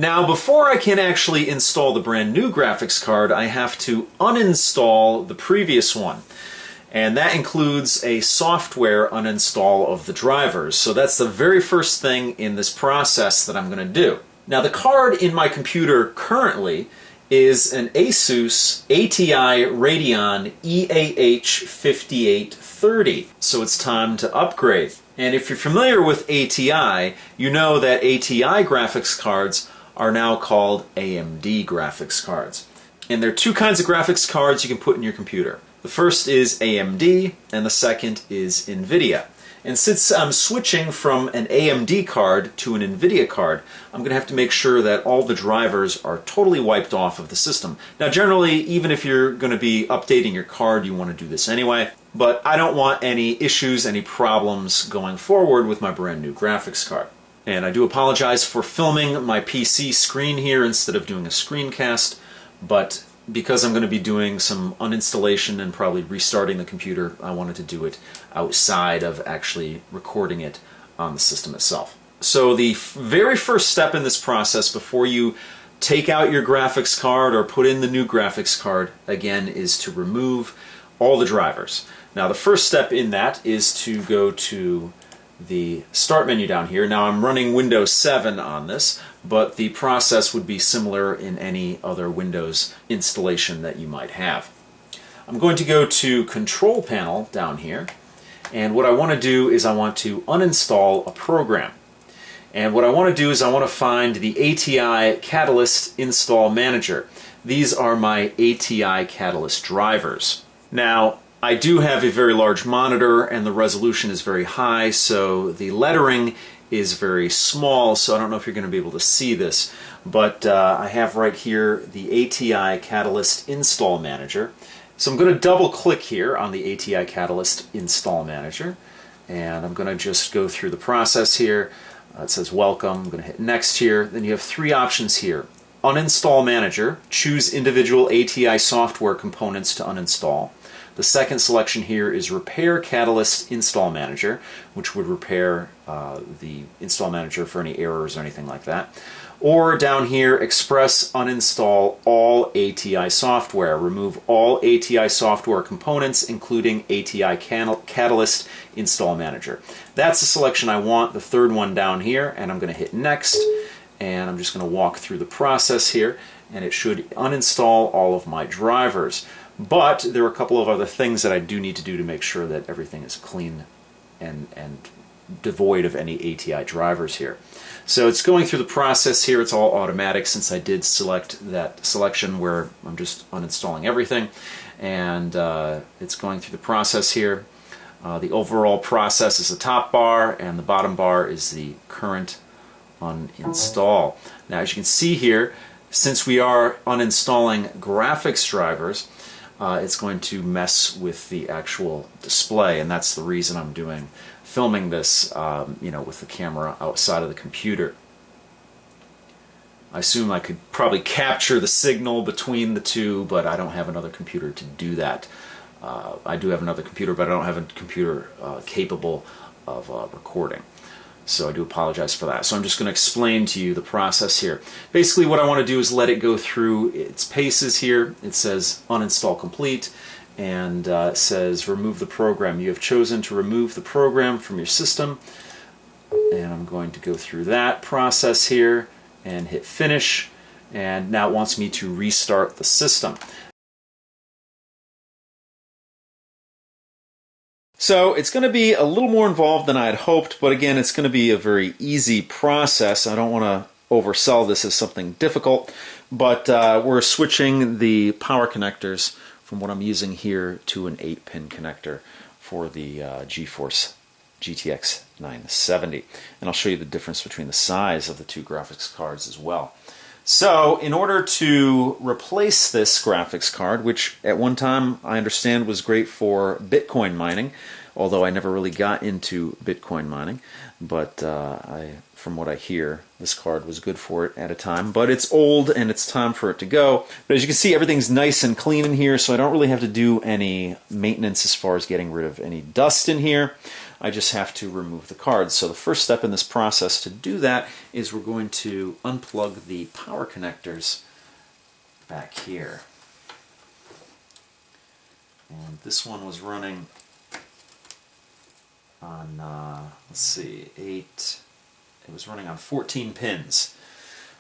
Now, before I can actually install the brand new graphics card, I have to uninstall the previous one. And that includes a software uninstall of the drivers. So that's the very first thing in this process that I'm going to do. Now, the card in my computer currently is an Asus ATI Radeon EAH 5830. So it's time to upgrade. And if you're familiar with ATI, you know that ATI graphics cards are now called AMD graphics cards. And there are two kinds of graphics cards you can put in your computer. The first is AMD, and the second is NVIDIA. And since I'm switching from an AMD card to an NVIDIA card, I'm going to have to make sure that all the drivers are totally wiped off of the system. Now, generally, even if you're going to be updating your card, you want to do this anyway. But I don't want any issues, any problems going forward with my brand new graphics card. And I do apologize for filming my PC screen here instead of doing a screencast, but because I'm going to be doing some uninstallation and probably restarting the computer, I wanted to do it outside of actually recording it on the system itself. So the very first step in this process before you take out your graphics card or put in the new graphics card, again, is to remove all the drivers. Now, the first step in that is to go to the Start menu down here. Now, I'm running Windows 7 on this, but the process would be similar in any other Windows installation that you might have. I'm going to go to Control Panel down here, and what I want to do is I want to uninstall a program. And what I want to do is I want to find the ATI Catalyst Install Manager. These are my ATI Catalyst drivers. Now, I do have a very large monitor and the resolution is very high, so the lettering is very small, so I don't know if you're going to be able to see this, but I have right here the ATI Catalyst Install Manager. So I'm going to double click here on the ATI Catalyst Install Manager, and I'm going to just go through the process here. It says welcome. I'm going to hit next here. Then you have three options here. Uninstall Manager, choose individual ATI software components to uninstall. The second selection here is Repair Catalyst Install Manager, which would repair the install manager for any errors or anything like that. Or down here, Express Uninstall All ATI Software. Remove all ATI software components, including ATI Catalyst Install Manager. That's the selection I want, the third one down here, and I'm going to hit Next. And I'm just going to walk through the process here, and it should uninstall all of my drivers. But there are a couple of other things that I do need to do to make sure that everything is clean and devoid of any ATI drivers here. So it's going through the process here. It's all automatic since I did select that selection where I'm just uninstalling everything. And it's going through the process here. The overall process is the top bar, and the bottom bar is the current uninstall. Now, as you can see here, since we are uninstalling graphics drivers, it's going to mess with the actual display, and that's the reason I'm filming this, with the camera outside of the computer. I assume I could probably capture the signal between the two, but I don't have another computer to do that. I do have another computer, but I don't have a computer capable of recording. So I do apologize for that. So I'm just going to explain to you the process here. Basically what I want to do is let it go through its paces here. It says uninstall complete, and it says remove the program. You have chosen to remove the program from your system, and I'm going to go through that process here and hit finish, and now it wants me to restart the system. So it's going to be a little more involved than I had hoped, but again, it's going to be a very easy process. I don't want to oversell this as something difficult, but we're switching the power connectors from what I'm using here to an 8-pin connector for the GeForce GTX 970. And I'll show you the difference between the size of the two graphics cards as well. So in order to replace this graphics card, which at one time I understand was great for Bitcoin mining, although I never really got into Bitcoin mining, but from what I hear, this card was good for it at a time. But it's old and it's time for it to go. But as you can see, everything's nice and clean in here, so I don't really have to do any maintenance as far as getting rid of any dust in here. I just have to remove the card. So the first step in this process to do that is we're going to unplug the power connectors back here. And this one was running on, let's see, it was running on 14 pins.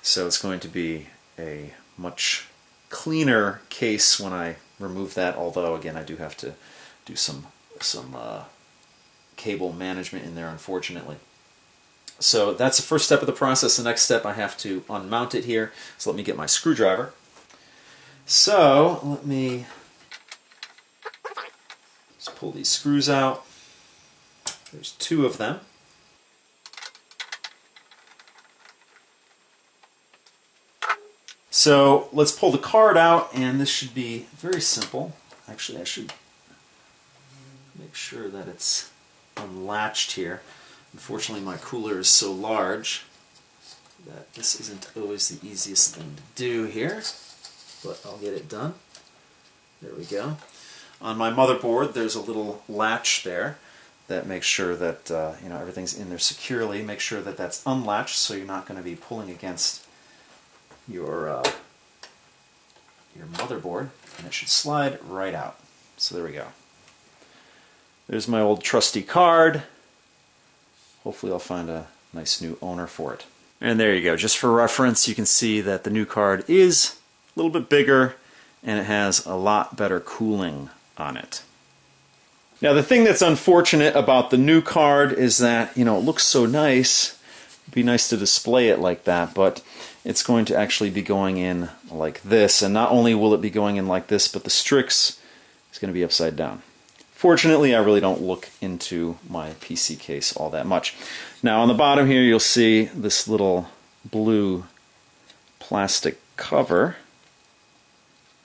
So it's going to be a much cleaner case when I remove that, although again I do have to do some cable management in there, unfortunately. So that's the first step of the process. The next step, I have to unmount it here. So let me get my screwdriver. So let me just pull these screws out. There's 2 of them. So let's pull the card out, and this should be very simple. Actually, I should make sure that it's unlatched here. Unfortunately, my cooler is so large that this isn't always the easiest thing to do here, but I'll get it done. There we go. On my motherboard, there's a little latch there that makes sure that everything's in there securely. Make sure that that's unlatched so you're not going to be pulling against your motherboard, and it should slide right out. So there we go. There's my old trusty card. Hopefully I'll find a nice new owner for it. And there you go. Just for reference, you can see that the new card is a little bit bigger and it has a lot better cooling on it. Now the thing that's unfortunate about the new card is that, it looks so nice. It'd be nice to display it like that, but it's going to actually be going in like this. And not only will it be going in like this, but the Strix is going to be upside down. Fortunately, I really don't look into my PC case all that much. Now on the bottom here, you'll see this little blue plastic cover.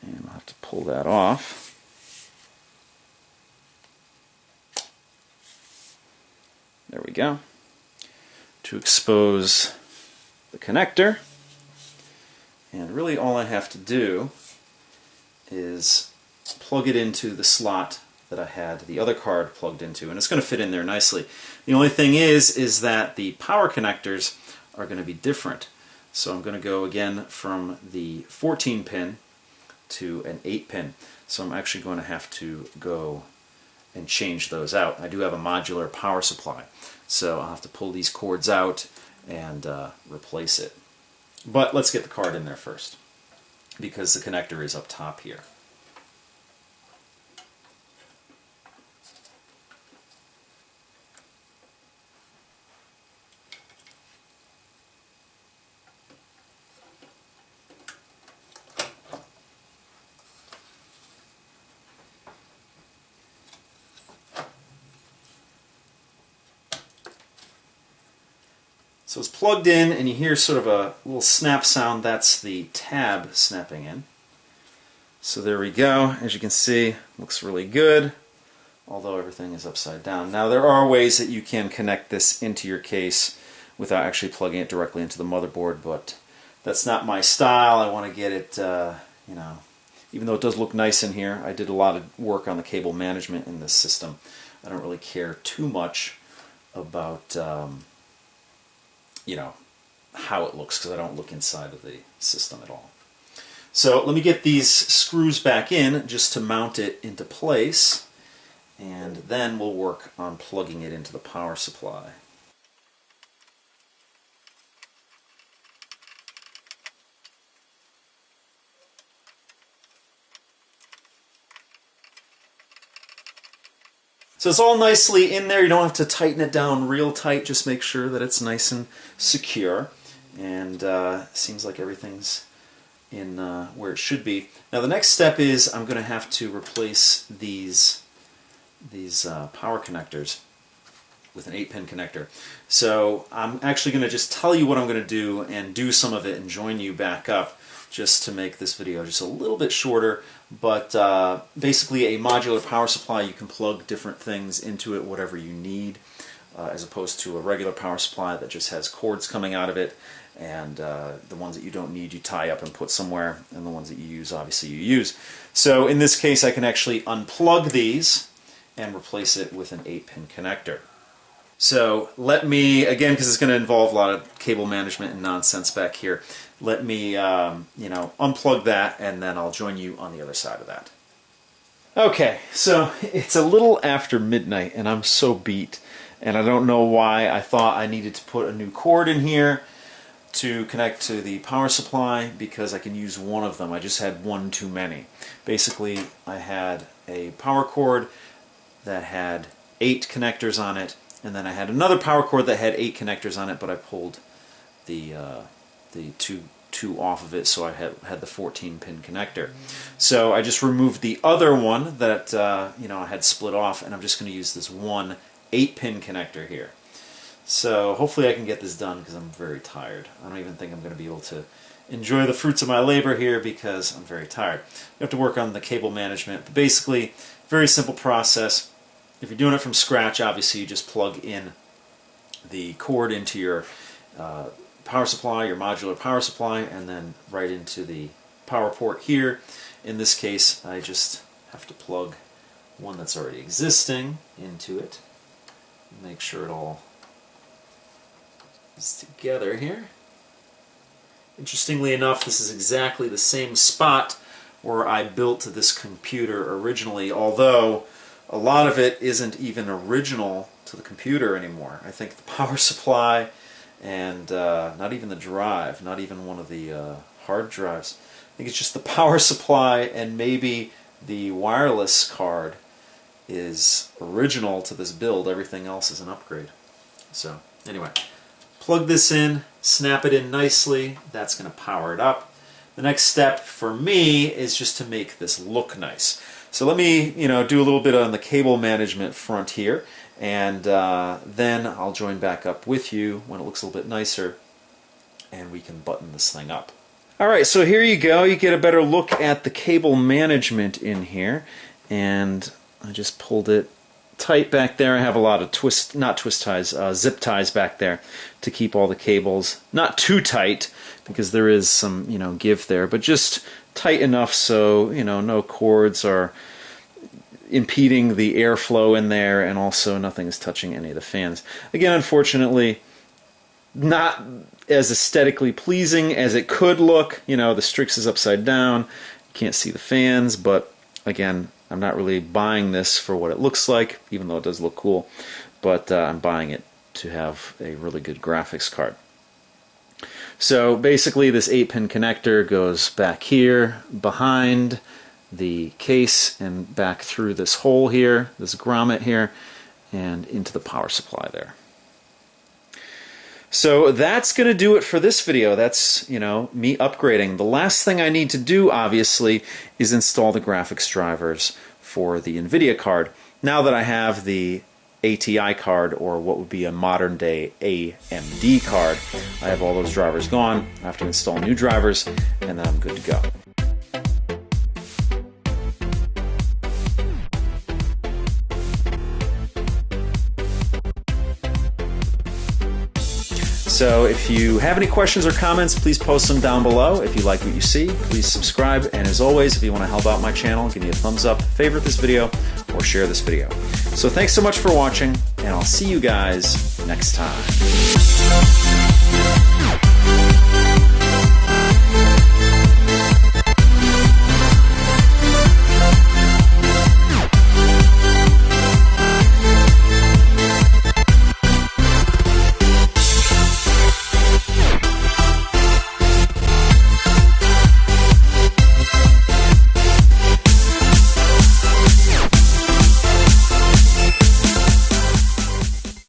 And I'll have to pull that off. There we go. To expose the connector. And really all I have to do is plug it into the slot that I had the other card plugged into, and it's going to fit in there nicely. The only thing is that the power connectors are going to be different. So I'm going to go again from the 14 pin to an 8 pin. So I'm actually going to have to go and change those out. I do have a modular power supply, so I'll have to pull these cords out and replace it. But let's get the card in there first, because the connector is up top here. So it's plugged in, and you hear sort of a little snap sound. That's the tab snapping in. So there we go. As you can see, looks really good, although everything is upside down. Now there are ways that you can connect this into your case without actually plugging it directly into the motherboard, but that's not my style. I want to get it, even though it does look nice in here, I did a lot of work on the cable management in this system. I don't really care too much about how it looks, because I don't look inside of the system at all. So let me get these screws back in just to mount it into place, and then we'll work on plugging it into the power supply. So it's all nicely in there. You don't have to tighten it down real tight. Just make sure that it's nice and secure. And seems like everything's in where it should be. Now the next step is I'm going to have to replace these power connectors with an 8-pin connector. So I'm actually going to just tell you what I'm going to do and do some of it and join you back up, just to make this video just a little bit shorter. But basically a modular power supply, you can plug different things into it, whatever you need, as opposed to a regular power supply that just has cords coming out of it, and the ones that you don't need you tie up and put somewhere, and the ones that you use, obviously you use. So in this case I can actually unplug these and replace it with an 8-pin connector. So let me, again, because it's going to involve a lot of cable management and nonsense back here, let me unplug that, and then I'll join you on the other side of that. Okay, so it's a little after midnight and I'm so beat, and I don't know why I thought I needed to put a new cord in here to connect to the power supply, because I can use one of them. I just had one too many. Basically, I had a power cord that had 8 connectors on it, and then I had another power cord that had 8 connectors on it, but I pulled the two off of it, so I had the 14-pin connector. So I just removed the other one that I had split off, and I'm just going to use this one 8-pin connector here. So hopefully I can get this done, because I'm very tired. I don't even think I'm going to be able to enjoy the fruits of my labor here because I'm very tired. You have to work on the cable management, but basically, very simple process. If you're doing it from scratch, obviously you just plug in the cord into your power supply, your modular power supply, and then right into the power port here. In this case, I just have to plug one that's already existing into it. Make sure it all is together here. Interestingly enough, this is exactly the same spot where I built this computer originally, although a lot of it isn't even original to the computer anymore. I think the power supply and not even the drive, not even one of the hard drives. I think it's just the power supply, and maybe the wireless card is original to this build. Everything else is an upgrade. So anyway, plug this in, snap it in nicely. That's going to power it up. The next step for me is just to make this look nice. So let me do a little bit on the cable management front here, and then I'll join back up with you when it looks a little bit nicer, and we can button this thing up. Alright, so here you go. You get a better look at the cable management in here, and I just pulled it tight back there. I have a lot of zip ties back there to keep all the cables not too tight, because there is some give there, but just tight enough so no cords are impeding the airflow in there, and also nothing is touching any of the fans. Again, unfortunately, not as aesthetically pleasing as it could look. The Strix is upside down, you can't see the fans, but again, I'm not really buying this for what it looks like, even though it does look cool, but I'm buying it to have a really good graphics card. So basically this 8-pin connector goes back here behind the case and back through this hole here, this grommet here, and into the power supply there. So that's going to do it for this video. That's, me upgrading. The last thing I need to do, obviously, is install the graphics drivers for the NVIDIA card. Now that I have the ATI card, or what would be a modern day AMD card, I have all those drivers gone. I have to install new drivers, and then I'm good to go. So if you have any questions or comments, please post them down below. If you like what you see, please subscribe. And as always, if you want to help out my channel, give me a thumbs up, favorite this video, or share this video. So thanks so much for watching, and I'll see you guys next time.